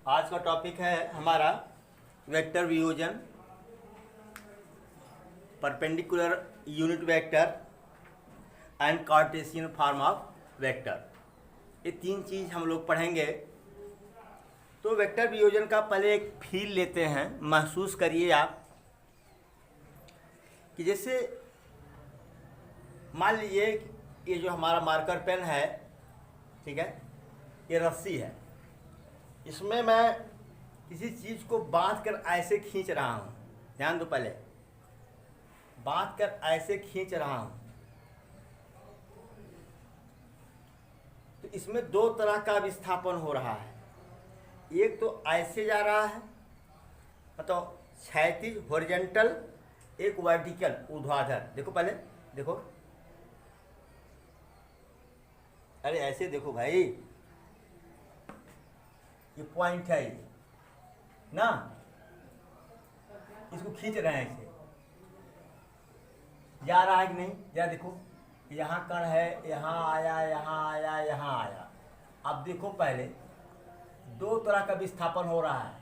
आज का टॉपिक है हमारा वेक्टर वियोजन, perpendicular unit vector and Cartesian form of vector. ये तीन चीज़ हम लोग पढ़ेंगे। तो वेक्टर वियोजन का पहले एक फील लेते हैं। महसूस करिए आप कि जैसे मान लीजिए ये जो हमारा मार्कर पेन है, ठीक है, ये रस्सी है, इसमें मैं किसी चीज़ को बांध कर ऐसे खींच रहा हूँ। ध्यान दो, पहले बांध कर ऐसे खींच रहा हूँ। तो इसमें दो तरह का विस्थापन हो रहा है। एक तो ऐसे जा रहा है, मतलब क्षैतिज हॉरिजॉन्टल, एक वर्टिकल ऊर्ध्वाधर। देखो पहले, देखो, अरे ऐसे देखो भाई, ये पॉइंट है ये ना, इसको खींच रहे हैं, ऐसे जा रहा है कि नहीं? या देखो, यहाँ कण है, यहाँ आया, यहाँ आया, यहाँ आया। अब देखो पहले दो तरह का विस्थापन हो रहा है।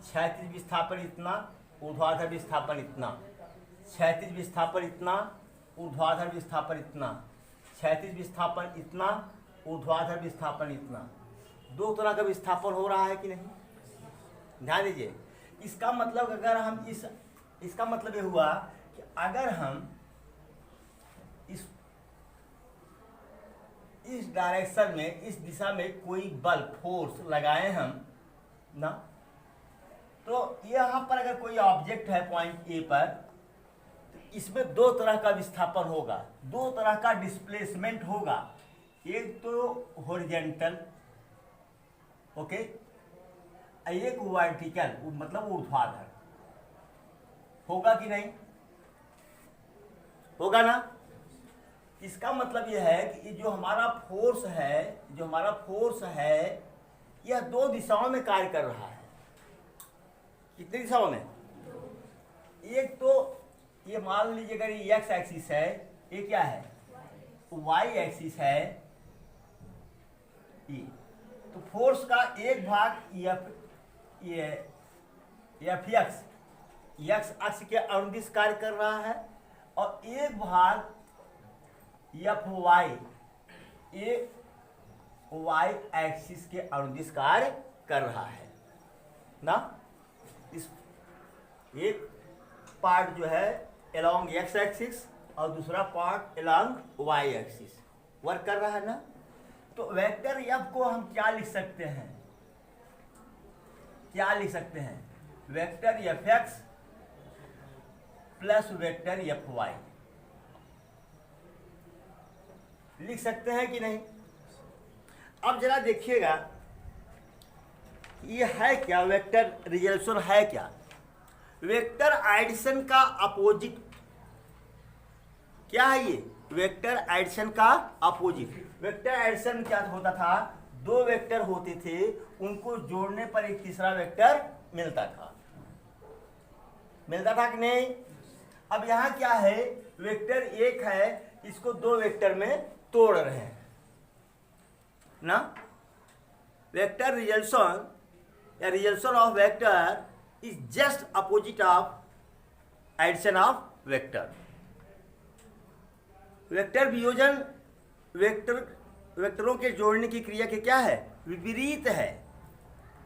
क्षैतिज विस्थापन इतना, ऊर्ध्वाधर विस्थापन इतना। क्षैतिज विस्थापन इतना, ऊर्ध्वाधर विस्थापन इतना। क्षैतिज विस्थापन इतना, ऊर्ध्वाधर विस्थापन इतना। दो तरह का विस्थापन हो रहा है कि नहीं? ध्यान दीजिए। इसका मतलब अगर हम इसका मतलब ये हुआ कि अगर हम इस डायरेक्शन में, इस दिशा में कोई बल, फोर्स लगाएं हम ना, तो यहाँ पर अगर कोई ऑब्जेक्ट है पॉइंट ए पर, तो इसमें दो तरह का विस्थापन होगा, दो तरह का डिस्प्लेसमेंट होगा। एक तो हॉरिजॉन्टल, ओके, एक वर्टिकल, मतलब ऊर्ध्वाधर। होगा कि नहीं? होगा ना? इसका मतलब यह है कि जो हमारा फोर्स है, यह दो दिशाओं में कार्य कर रहा है। कितनी दिशाओं में? एक तो ये मान लीजिए अगर ये एक्स एक्सिस है, ये क्या है? वाई एक्सिस है ये। तो फोर्स का एक भाग एफ एक्स अक्ष के अनुदिश कार्य कर रहा है, और एक भाग एफ वाई एक्सिस के अनुदिश कार्य कर रहा है ना। इस एक पार्ट जो है अलोंग एक्स एक्सिस और दूसरा part along Y axis work कर रहा है ना। तो वेक्टर एफ को हम क्या लिख सकते हैं? Vector F X plus vector F Y लिख सकते हैं कि नहीं? अब जरा देखिएगा, ये है क्या? वेक्टर रिजल्यूशन है क्या? वेक्टर एडिशन का अपोजिट क्या है? ये वेक्टर एडिशन का अपोजिट। वेक्टर एडिशन क्या होता था? दो वेक्टर होते थे, उनको जोड़ने पर एक तीसरा वेक्टर मिलता था कि नहीं? अब यहाँ क्या है? वेक्टर एक है, इसको दो वेक्टर में तोड़ रहे हैं ना। वेक्टर रिजल्यूशन या resolution of vector is just opposite of addition of vector. Vector वियोजन वेक्टरों के जोड़ने की क्रिया के क्या है? विपरीत है।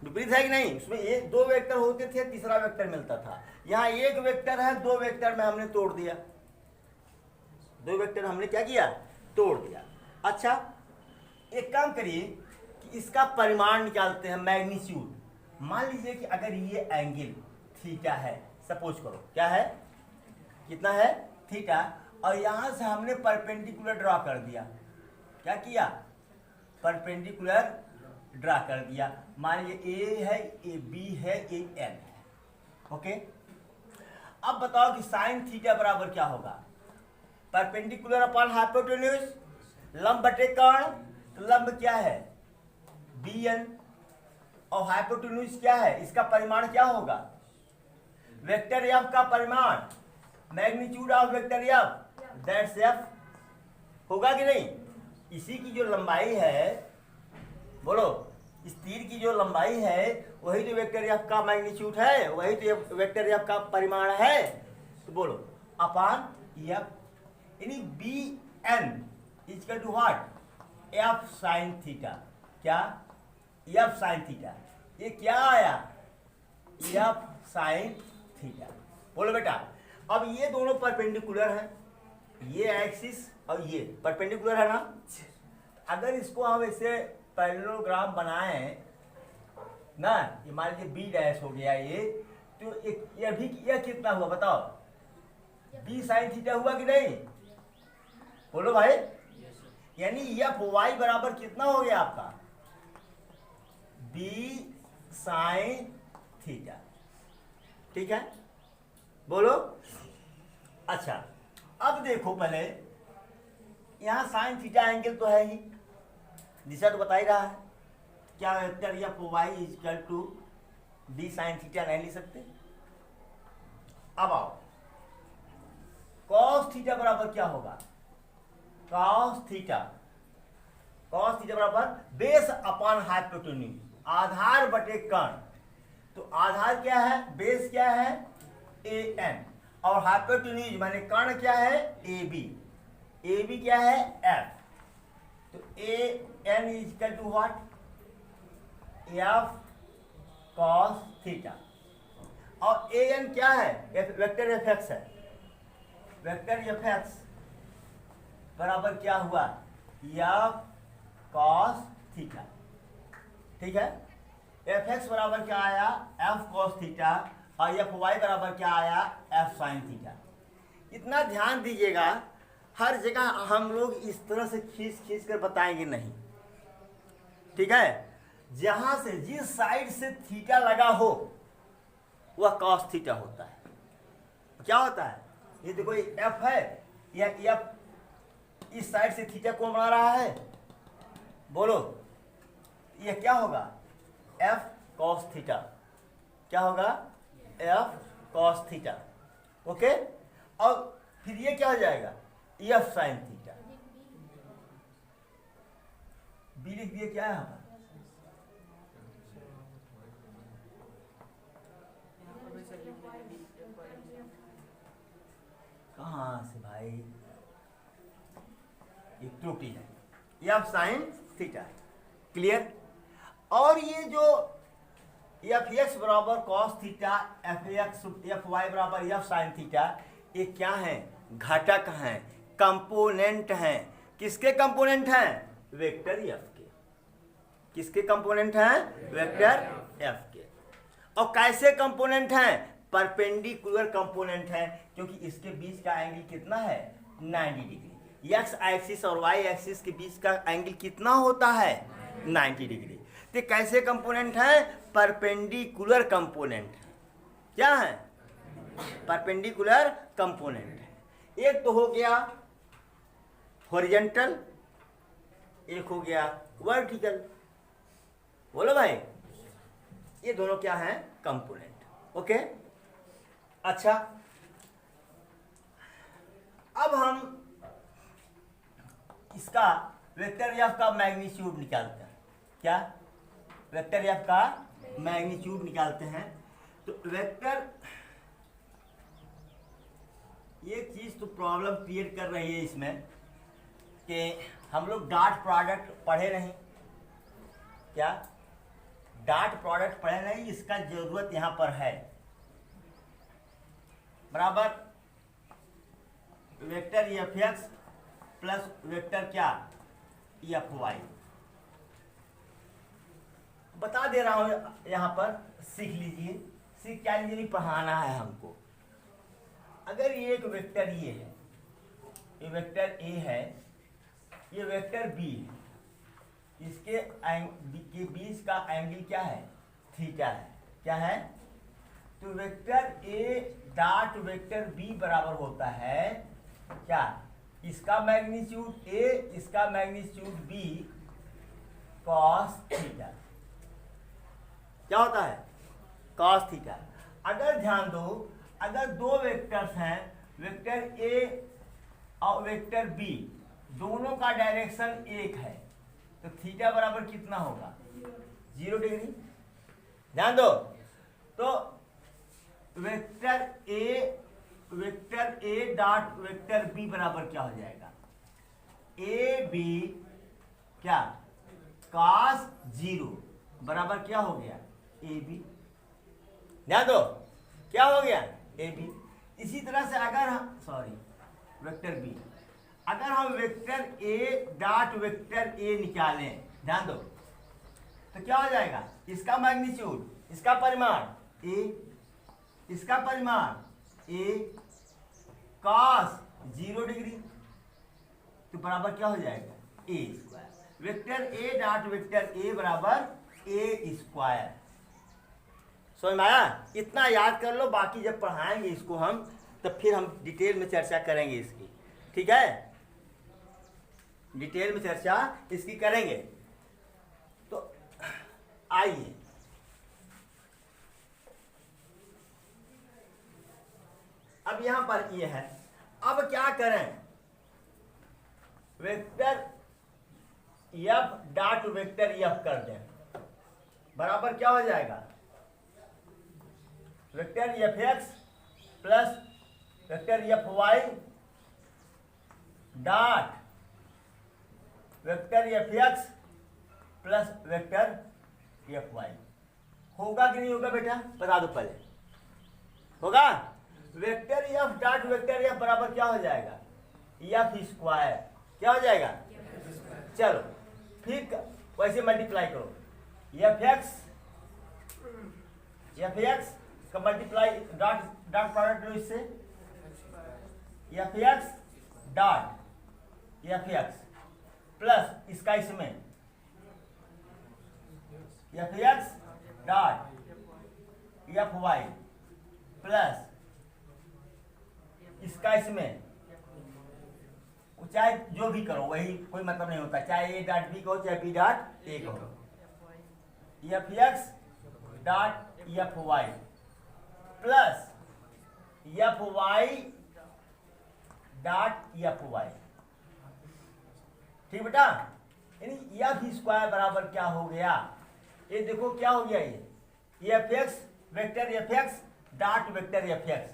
विपरीत है कि नहीं? उसमें एक दो वेक्टर होते थे, तीसरा वेक्टर मिलता था। यहाँ एक वेक्टर है, दो वेक्टर में हमने तोड़ दिया। दो वेक्टर हमने क्या किया? तोड़ दिया। अच्छा, एक काम करिए कि इसका परिमाण निकालते हैं, मैग्नीट्यूड। मान लीजिए कि अगर ये एंगल थीटा है, सपोज करो, क्या है? कितना है? थीटा। और यहां से हमने परपेंडिकुलर ड्रॉ कर दिया। क्या किया? परपेंडिकुलर ड्रा कर दिया। मान लीजिए ए है, ए बी है, ए एन है, ओके। अब बताओ कि साइन थीटा बराबर क्या होगा? परपेंडिकुलर अपॉन हाइपोटेन्यूज, लंब बटे कर्ण। तो लंब क्या है? बी एन, और हाइपोटेन्यूज क्या है? इसका परिमाण क्या होगा? वेक्टर एफ का परिमाण, magnitude of vector F, that's F. होगा कि नहीं? इसी की जो लंबाई है, बोलो, इस तीर की जो लंबाई है वही तो वेक्टर एफ का मैग्नीट्यूड है, वही तो वेक्टर एफ का परिमाण है। तो बोलो अपान एफ, यानी B N equal to what, F sine theta. क्या? F sine theta. ये क्या आया? F sine theta. बोलो बेटा, अब ये दोनों परपेंडिकुलर है, ये एक्सिस और ये परपेंडिकुलर है ना। अगर इसको हम ऐसे पैरेललोग्राम बनाएं ना, ये मान लीजिए बी डैश हो गया ये, तो ये भी यह कितना हुआ बताओ? बी साइन थीटा हुआ कि नहीं? बोलो भाई। यानी एफ वाई बराबर कितना हो गया आपका? B sine theta. ठीक है, बोलो। अच्छा, अब देखो पहले यहां साइन थीटा एंगल तो है ही, दिशा तो बता ही रहा है। क्या vector F Y equal to B sine theta नहीं लिख सकते? अब आओ, कॉस थीटा बराबर क्या होगा? कॉस थीटा बराबर बेस अपॉन हाइपोटेन्यूज, आधार बटे कर्ण। तो आधार क्या है? बेस क्या है? ए एन, और हाइपोटेन्यूज माने कर्ण क्या है? A B. ए बी क्या है? एफ। तो A N equal to what? F cos theta. और ए एन क्या है? वेक्टर एफ एक्स है। वेक्टर एफ एक्स बराबर क्या हुआ? F cos theta. ठीक है, एफ एक्स बराबर क्या आया? F cos theta. और एफ वाई बराबर क्या आया? F sine theta. इतना ध्यान दीजिएगा, हर जगह हम लोग इस तरह से खींच कर बताएंगे नहीं। ठीक है, जहां से जिस साइड से थीटा लगा हो वह कॉस थीटा होता है। क्या होता है? ये देखो एफ है, यह एफ इस साइड से थीटा कौन बना रहा है? बोलो, यह क्या होगा? F cos theta. क्या होगा? F cos theta. ओके, और फिर ये क्या हो जाएगा? F sine theta. बी लिख दिए, क्या है हमारा? कहां से भाई? एक त्रुटि है, एफ साइन थीटा। क्लियर? और ये जो एफ एक्स बराबर कॉस थीटा, एफ वाई बराबर एफ साइन थीटा, ये क्या है? घटक हैं, कंपोनेंट हैं। किसके कंपोनेंट हैं? वेक्टर एफ के। किसके कंपोनेंट हैं? वेक्टर एफ के। और कैसे कंपोनेंट हैं? परपेंडिकुलर कंपोनेंट हैं, क्योंकि इसके बीच का एंगल कितना है? 90 डिग्री। एक्स एक्सिस और वाई एक्सिस के बीच का एंगल कितना होता है? 90 डिग्री। तो कैसे कंपोनेंट हैं? Perpendicular component. क्या है? Perpendicular component. एक तो हो गया हॉरिजॉन्टल, एक हो गया वर्टिकल। बोलो भाई, ये दोनों क्या हैं? कंपोनेंट। ओके, अच्छा, अब हम इसका वेक्टर एफ का मैग्नीट्यूड निकालते हैं। क्या? वेक्टर एफ का मैग्नीट्यूड निकालते हैं। तो वेक्टर, ये चीज तो प्रॉब्लम क्रिएट कर रही है इसमें कि हम लोग डॉट प्रोडक्ट पढ़े नहीं। क्या? डॉट प्रोडक्ट पढ़े नहीं, इसका जरूरत यहां पर है। बराबर vector F X plus vector क्या? F Y. बता दे रहा हूं यहां पर, सीख लीजिए। सीख क्या लीजिए? पढ़ाना है हमको। अगर ये एक वेक्टर ये है, ये वेक्टर ए है, ये वेक्टर बी है, इसके के बीच का एंगल क्या है? थीटा है। क्या है? तो vector A dot vector B बराबर होता है क्या? इसका मैग्नीट्यूड ए, इसका मैग्नीट्यूड बी कॉस थीटा। क्या होता है? Cos theta. अगर ध्यान दो, अगर दो वेक्टर्स हैं, वेक्टर ए और वेक्टर बी, दोनों का डायरेक्शन एक है, तो थीटा बराबर कितना होगा? 0 डिग्री। ध्यान दो, तो vector A dot vector B बराबर क्या हो जाएगा, ए बी क्या cos 0 बराबर क्या हो गया, ए बी। ध्यान दो, क्या हो गया, ए बी। इसी तरह से अगर हम वेक्टर बी, अगर हम वेक्टर ए डॉट वेक्टर ए निकालें, ध्यान दो, तो क्या हो जाएगा, इसका मैग्नीट्यूड, इसका परिमाण ए, इसका परिमाण ए cos 0 डिग्री, तो बराबर क्या हो जाएगा, A square. Vector A dot vector A बराबर ए स्क्वायर। समझ में आया? इतना याद कर लो, बाकी जब पढ़ाएंगे इसको हम तब फिर हम डिटेल में चर्चा करेंगे इसकी, ठीक है, डिटेल में चर्चा इसकी करेंगे। तो आइए अब यहां पर ये है, अब क्या करें, vector F dot vector F कर दें, बराबर क्या हो जाएगा, vector F X plus vector F Y dot vector F X plus vector F Y. होगा कि नहीं होगा बेटा, बता दो पहले, होगा। Vector F dot vector F बराबर क्या हो जाएगा, एफ स्क्वायर, क्या हो जाएगा, चलो फिर वैसे मल्टीप्लाई करो, एफ एक्स का मल्टीप्लाई डॉट डॉट प्रोडक्ट लो इससे, F X dot F X plus इसका इसमें F X dot F Y plus इसका इसमें, चाहे जो भी करो वही, कोई मतलब नहीं होता, चाहे ए डॉट बी कहो चाहे बी डॉट ए कहो, F X dot F Y plus F Y dot F Y, ठीक बेटा। यानी एफ स्क्वायर बराबर क्या हो गया, ये देखो क्या हो गया, ये F X vector F X dot vector F X,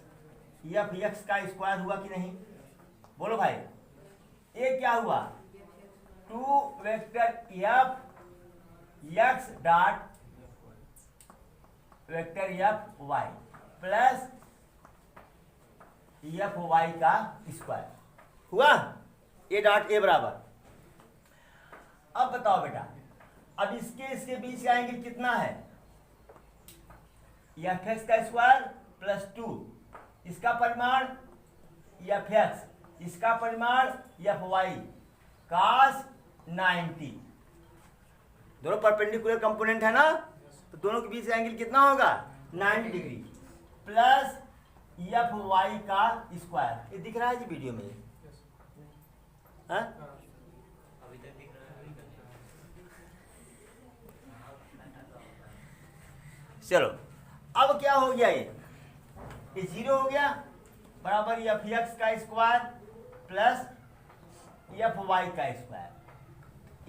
F X का स्क्वायर हुआ कि नहीं, बोलो भाई, ये क्या हुआ, 2 vector F X dot vector F Y plus F Y का स्क्वायर हुआ, ए डॉट ए बराबर। अब बताओ बेटा, अब इसके बीच का एंगल कितना है, एफ एक्स का स्क्वायर प्लस 2, इसका परिमाण एफ एक्स, इसका परिमाण एफ वाई cos 90, दोनों परपेंडिकुलर कंपोनेंट है ना, तो दोनों के बीच एंगल कितना होगा, 90 डिग्री प्लस एफ वाई का स्क्वायर। ये दिख रहा है जी वीडियो में, हाँ? चलो अब क्या हो गया, ये 0 हो गया, बराबर एफ एक्स का स्क्वायर प्लस एफ वाई का स्क्वायर,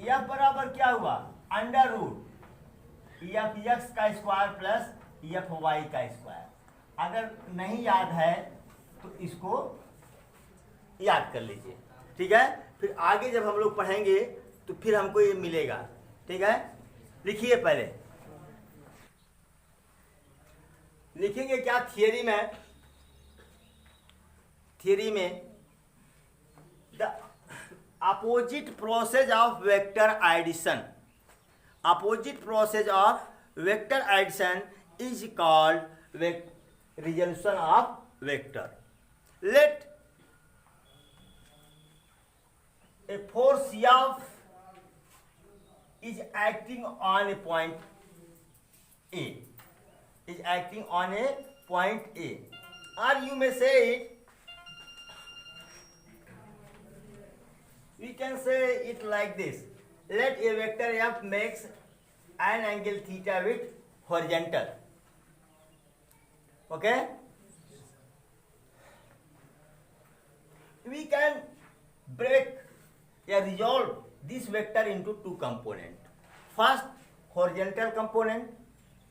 एफ बराबर क्या हुआ, अंडर रूट एफ एक्स का स्क्वायर प्लस एफ वाई का स्क्वायर। अगर नहीं याद है तो इसको याद कर लीजिए, ठीक है, फिर आगे जब हम लोग पढ़ेंगे तो फिर हमको ये मिलेगा, ठीक है। लिखिए, पहले लिखेंगे क्या, थियरी में the opposite process of vector addition, opposite process of vector addition is called resolution of vector. Let a force F is acting on a point A, is acting on a point A, or you may say it, we can say it like this, let a vector F makes an angle theta with horizontal, okay, we can break or resolve this vector into two components. First, horizontal component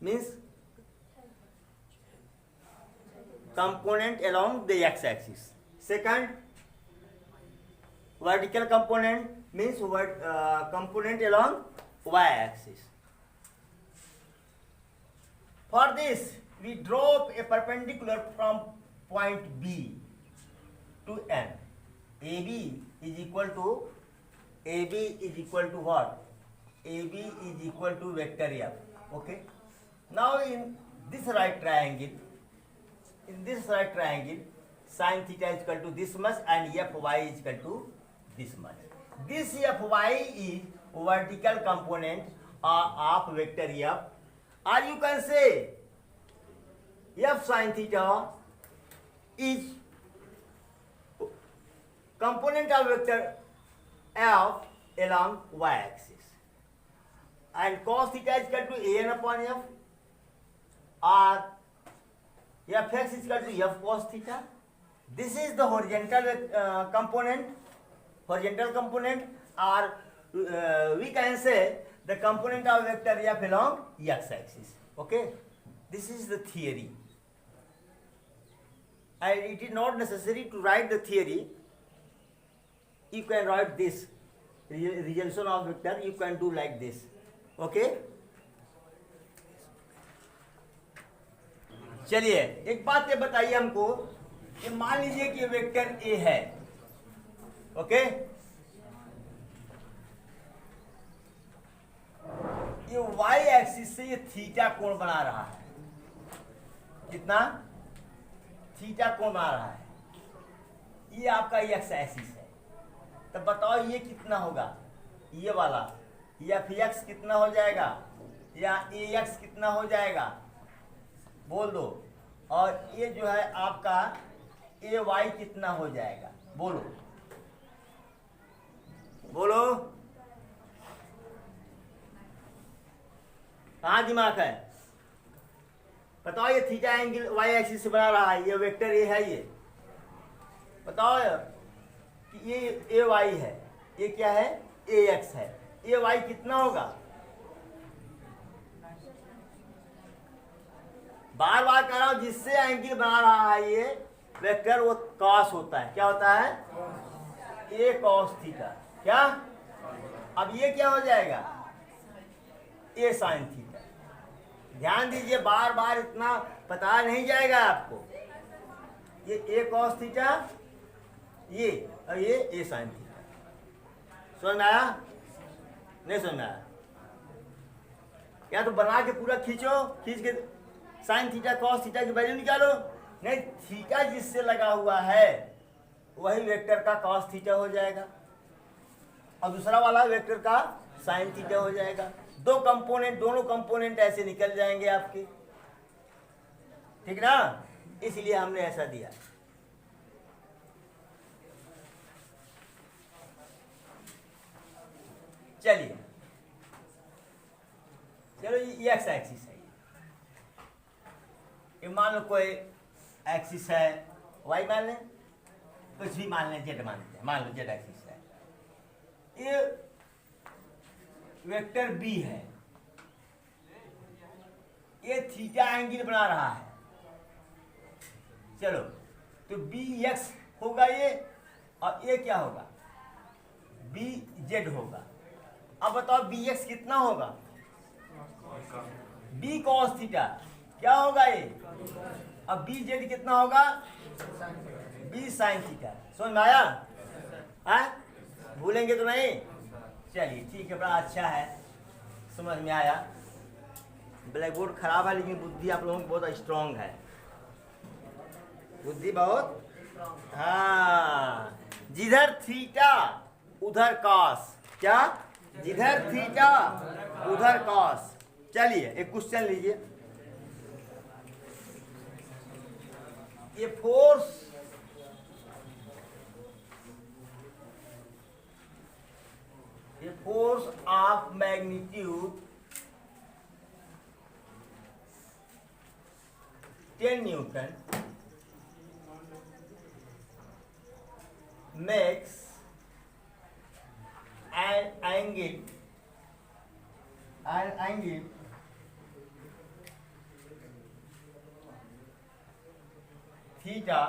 means component along the x-axis. Second, vertical component means component along y-axis. For this, we drop a perpendicular from point B to N. AB is equal to what? AB is equal to vector F. Okay. Now in this right triangle, sin theta is equal to this much and Fy is equal to this much. This Fy is vertical component of vector F, or you can say F sin theta is component of vector F along y-axis, and cos theta is equal to An upon F, or Fx is equal to F cos theta. This is the horizontal component, or we can say the component of vector F along x-axis. Okay, this is the theory, and it is not necessary to write the theory. You can write this resolution of vector, you can do like this. Okay, चलिए एक बात ये बताइए हमको कि मान लीजिए कि वेक्टर ए है. ओके, ये वाई एक्सिस से ये थीटा कोण बना रहा है. कितना थीटा कोण बना रहा है? ये आपका एक्स एक्सिस है. तब बताओ ये कितना होगा? ये वाला एफ एक्स कितना हो जाएगा, या ए एक्स कितना हो जाएगा? बोल दो. और ये जो है आपका ए वाई कितना हो जाएगा? बोलो बोलो, कहाँ दिमाग है? बताओ. ये थीटा एंगल वाई एक्सिस से बना रहा है, ये वेक्टर ए है. ये बताओ कि ये ए वाई है, ये क्या है? ए एक्स है. ए वाई कितना होगा? बार बार कह रहा हूं, जिससे एंगल बना रहा है ये वेक्टर, वो कॉस होता है. क्या होता है? ए कॉस थीटा. क्या? अब ये क्या हो जाएगा? ए साइन थीटा. ध्यान दीजिए, बार बार इतना पता नहीं जाएगा आपको. ये ए कॉस थीटा, ये और ये ए साइन थीटा. समझ में आया? नहीं समझ में आया? क्या तो बना के पूरा खींचो, खींच के साइन थीटा कॉस थीटा की वैल्यू निकालो. नहीं, थीटा जिससे लगा हुआ है वही वेक्टर का कॉस थीटा हो जाएगा, और दूसरा वाला वेक्टर का साइन थीटा हो जाएगा. दो कंपोनेंट, दोनों कंपोनेंट ऐसे निकल जाएंगे आपके. ठीक ना? इसलिए हमने ऐसा दिया. चलिए, चलो ये एक्स एक्सिस है. ये मान लो कोई एक्सिस है, वाई मान लें, कुछ भी मान लें, जेड मान लेते हैं. मान लो जेड एक्सिस है. ये वेक्टर बी है, ये थीटा एंगल बना रहा है. चलो, तो बी एक्स होगा ये, और ये क्या होगा? बी जेड होगा. अब बताओ बी एक्स कितना होगा? B cos theta. क्या होगा ये? अब बी जेड कितना होगा? B sine theta. समझ में आया? भूलेंगे तो नहीं? चलिए ठीक है, बड़ा अच्छा है, समझ में आया. ब्लैक बोर्ड खराब है, लेकिन बुद्धि आप लोगों की बहुत स्ट्रांग है. बुद्धि बहुत. हाँ, जिधर थीटा उधर कॉस. क्या? जिधर थीटा उधर कॉस. चलिए एक क्वेश्चन लीजिए. ये force of magnitude 10 Newton makes an angle theta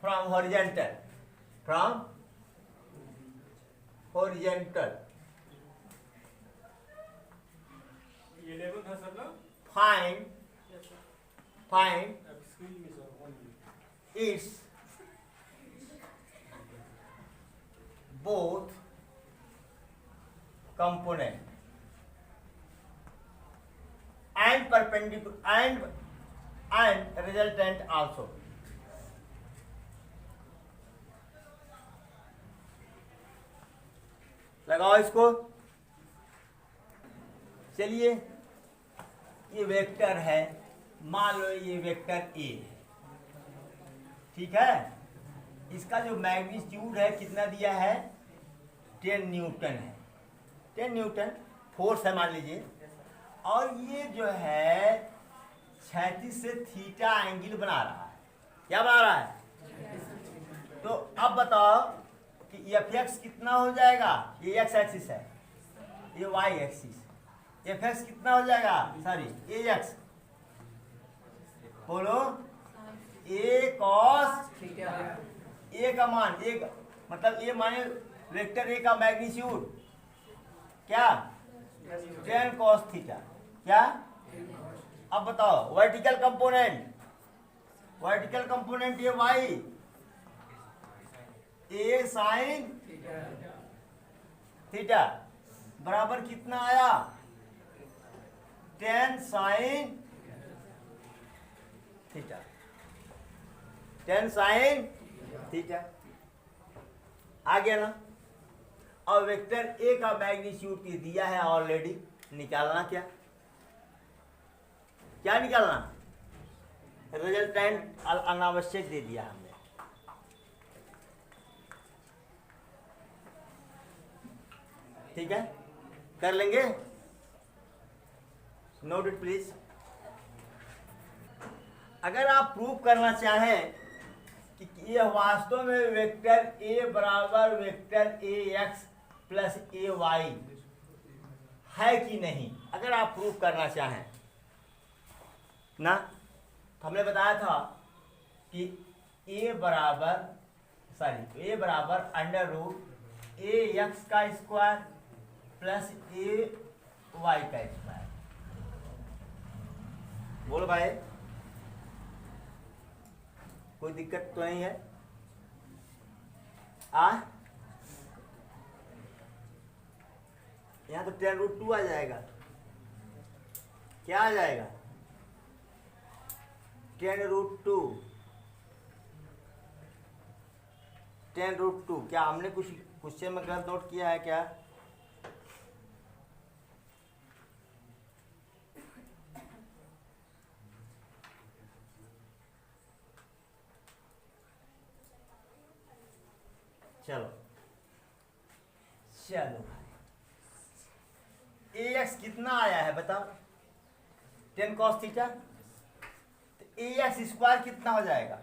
from horizontal find its both component and perpendicular and resultant also. लगाओ इसको। चलिए ये वेक्टर है, मान लो ये वेक्टर ए है, ठीक है। इसका जो मैग्नीट्यूड है कितना दिया है, 10 न्यूटन है, 10 न्यूटन फोर्स है मान लीजिए। और ये जो है क्षैतिज से थीटा एंगल बना रहा है। क्या बना रहा है? तो अब बताओ कि एफ एक्स कितना हो जाएगा। ये एक्स एक्सिस है, ये वाई एक्सिस। एफ एक्स कितना हो जाएगा, सॉरी ए एक्स, बोलो ए कॉस ए का मान, एक मतलब ए माने वेक्टर ए का मैग्नीट्यूड क्या, 10 कॉस थीटा। क्या? अब बताओ वर्टिकल कंपोनेंट ये वाई, ए साइन थीटा बराबर कितना आया, 10 साइन थीटा, 10 साइन थीटा आ गया ना। और वेक्टर ए का मैग्नीट्यूड दिया है ऑलरेडी, निकालना क्या निकालना, रिजल्टेंट अनावश्यक दे दिया हमने। ठीक है, कर लेंगे, नोट इट प्लीज। अगर आप प्रूव करना चाहें कि ये वास्तव में वेक्टर ए बराबर vector A X plus A Y है कि नहीं, अगर आप प्रूव करना चाहें ना, तो हमने बताया था कि ए बराबर अंडर रूट ए एक्स का स्क्वायर प्लस ए वाई का स्क्वायर। बोलो भाई, कोई दिक्कत तो नहीं है? यहाँ तो 10√2 आ जाएगा। क्या आ जाएगा, 10√2। 10√2 क्या हमने कुछ क्वेश्चन में गलत नोट किया है क्या? चलो ए एक्स कितना आया है बताओ, 10 cos थीटा। तो ए एक्स स्क्वायर कितना हो जाएगा,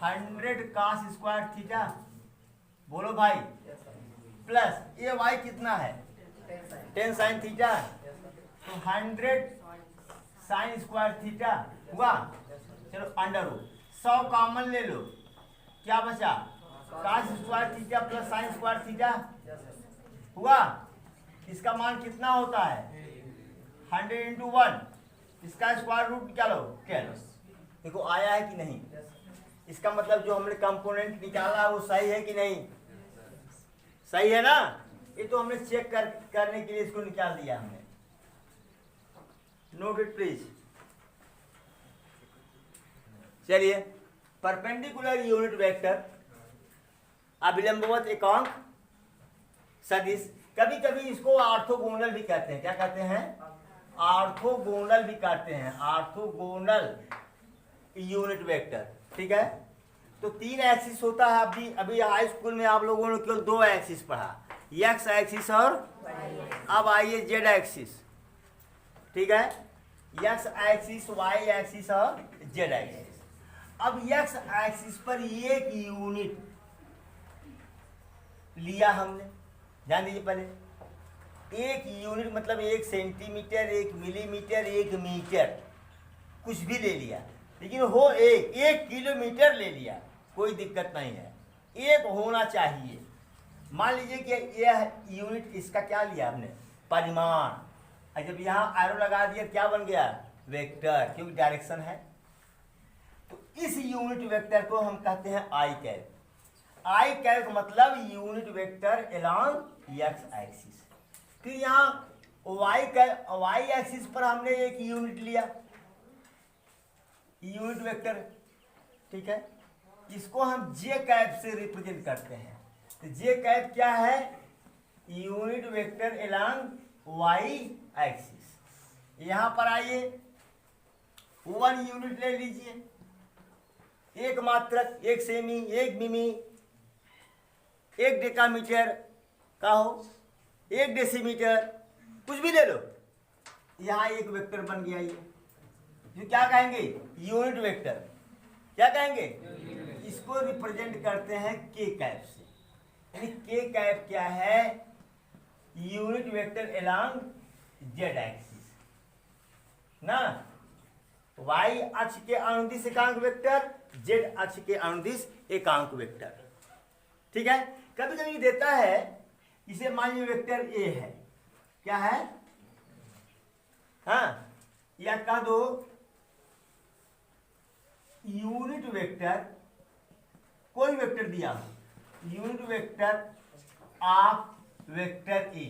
100 cos स्क्वायर थीटा। बोलो भाई, प्लस ए वाई कितना है, 10 साइन थीटा। तो 100 साइन स्क्वायर थीटा हुआ। चलो अंडर रूट 100 कॉमन ले लो, क्या बचा, cos square theta plus sine square theta हुआ। इसका मान कितना होता है, 100 × 1, इसका स्क्वायर रूट निकालो 10। देखो आया है कि नहीं, इसका मतलब जो हमने कंपोनेंट निकाला है वो सही है कि नहीं, सही है ना। ये तो हमने चेक करने के लिए इसको निकाल दिया हमने। Note it please. चलिए, परपेंडिकुलर यूनिट वेक्टर अभिलंबवत एकांक सदिश, कभी कभी इसको ऑर्थोगोनल भी कहते हैं। क्या कहते हैं, ऑर्थोगोनल भी कहते हैं, ऑर्थोगोनल यूनिट वेक्टर। ठीक है, तो 3 एक्सिस होता है। अभी हाई स्कूल में आप लोगों ने केवल 2 एक्सिस पढ़ा, एक्स एक्सिस और अब आइए जेड एक्सिस। ठीक है, एक्स एक्सिस, वाई एक्सिस और जेड एक्सिस। अब एक्स एक्सिस पर एक यूनिट लिया हमने, ध्यान दीजिए पहले। एक यूनिट मतलब 1 सेंटीमीटर, 1 मिलीमीटर, 1 मीटर, कुछ भी ले लिया, लेकिन हो 1 किलोमीटर ले लिया, कोई दिक्कत नहीं है, एक होना चाहिए। मान लीजिए कि यह यूनिट, इसका क्या लिया हमने, परिमाण, और जब यहाँ एरो लगा दिया क्या बन गया, वेक्टर, क्योंकि डायरेक्शन है। तो इस यूनिट वेक्टर को हम कहते हैं आई कैप। आई कैप मतलब unit vector along x axis. फिर यहाँ वाई एक्सिस पर हमने एक यूनिट लिया, यूनिट वेक्टर, ठीक है, इसको हम जे कैप से रिप्रेजेंट करते हैं। तो जे कैप क्या है, unit vector along Y axis. यहां पर आइए, 1 यूनिट ले लीजिए, 1 मात्रक, 1 सेमी, 1 मिमी, 1 डेकामीटर का हो, 1 डेसीमीटर, कुछ भी ले लो, यहां एक वेक्टर बन गया ये, जो क्या कहेंगे, यूनिट वेक्टर। क्या कहेंगे, इसको रिप्रेजेंट करते हैं के कैप से। यानी के कैप क्या है, unit vector along Z axis ना, वाई अक्ष के अनुदिश एकांक वेक्टर, जेड अक्ष के अनुदिश एकांक वेक्टर। ठीक है, कभी कभी देता है, इसे मान लीजिए वेक्टर ए है, क्या है, हाँ, या कह दो यूनिट वेक्टर, कोई वेक्टर दिया हो, unit vector of vector A.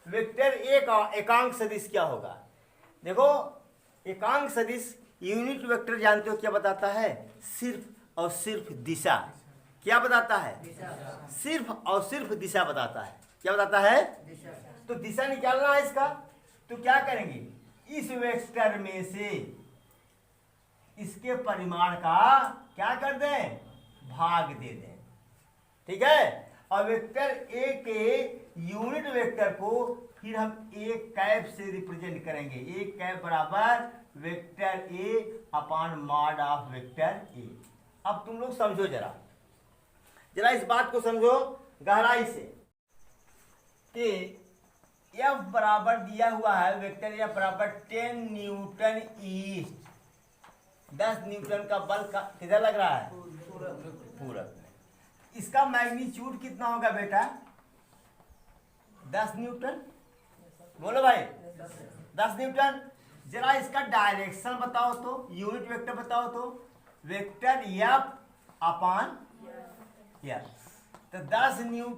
Vector A का एकांक सदिश क्या होगा, देखो एकांक सदिश यूनिट वेक्टर जानते हो क्या बताता है, सिर्फ और सिर्फ दिशा। क्या बताता है, सिर्फ और सिर्फ दिशा बताता है। क्या बताता है, तो दिशा निकालना है इसका, तो क्या करेंगे, इस वेक्टर में से इसके परिमाण का क्या कर दें, भाग दे दें। ठीक है, और वेक्टर ए के यूनिट वेक्टर को फिर हम एक कैप से रिप्रेजेंट करेंगे। एक कैप बराबर vector A upon mod of vector A. अब तुम लोग समझो, जरा इस बात को समझो गहराई से कि एफ बराबर दिया हुआ है, वेक्टर एफ बराबर 10 न्यूटन ईस्ट, 10 न्यूटन का बल का किधर लग रहा है, पूरब में। इसका मैग्नीट्यूड कितना होगा बेटा, 10 न्यूटन, बोलो भाई, 10 न्यूटन। जरा इसका डायरेक्शन बताओ तो, यूनिट वेक्टर बताओ तो, वेक्टर एफ अपॉन एफ, तो 10 न्यूटन